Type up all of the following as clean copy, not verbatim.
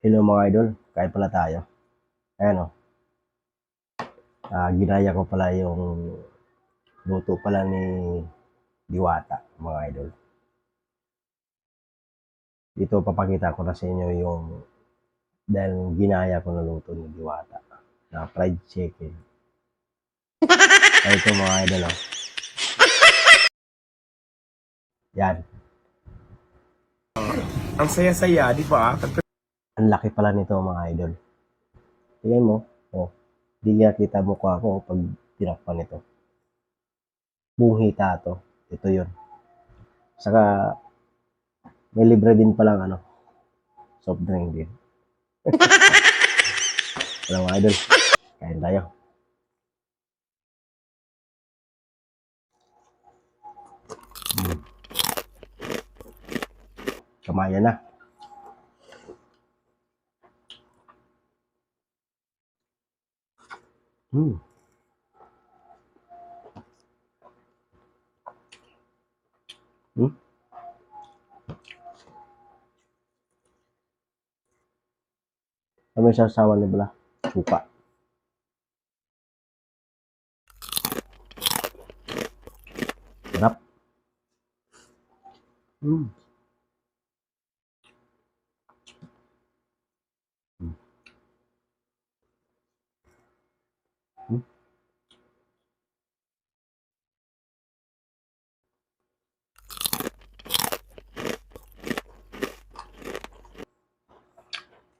Hello mga idol, kain pala tayo. Ayan o, ginaya ko pala yung luto pala ni Diwata, mga idol. Dito papakita ko na sa inyo yung dahil ginaya ko na luto ni Diwata na fried chicken. Ay, ito mga idol o. Yan, Ang saya-saya, di ba? ang laki pala nito mga idol. Tingnan mo, oh, di nga kita mukha ko pag tinakpan nito. Buong hita to, ito yun. Saka may libre din palang soft drink din. Wala mga idol, kain tayo. Kamayan na. Hmm. Hmm. Kami sasawa ni Bala. Suka. Sarap. Hmm. Hmm. Hmm.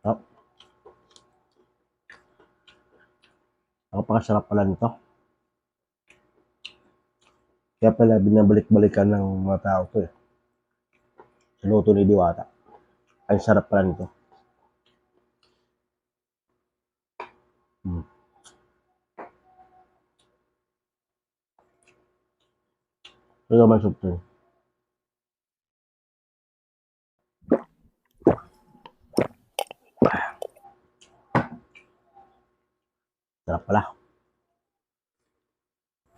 Sarap. Napakasarap pala nito. Kaya pala binabalik-balikan ng mga tao to eh. Sa luto ni Diwata. Ang sarap pala nito. Hmm. Ito naman soup to. Sarap pala.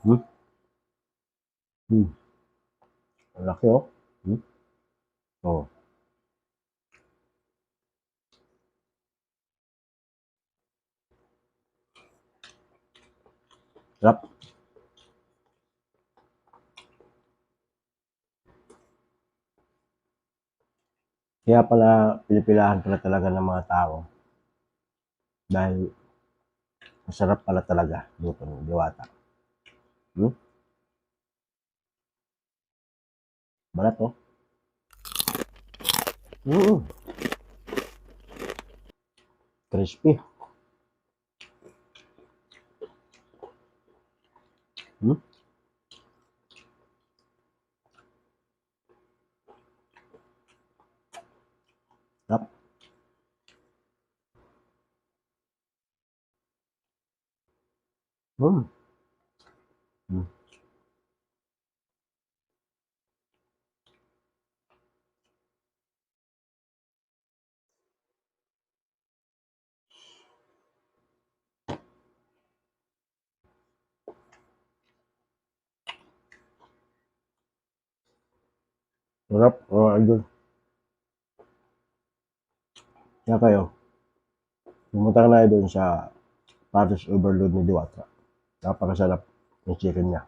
Hmm. Hmm. Ang laki oh. Hmm. Oh. Sarap. Kaya pala pinipilahan pala talaga ng mga tao. Dahil masarap pala talaga luto ni Diwata. Hmm. Balat oh. Hmm. Crispy. Hmm. Sarap. Hmm. Hmm. Sarap. Oh, idol. Kaya kayo, pumunta ka na doon sa Paris Overload ni Diwata. Napakasarap ng chicken niya.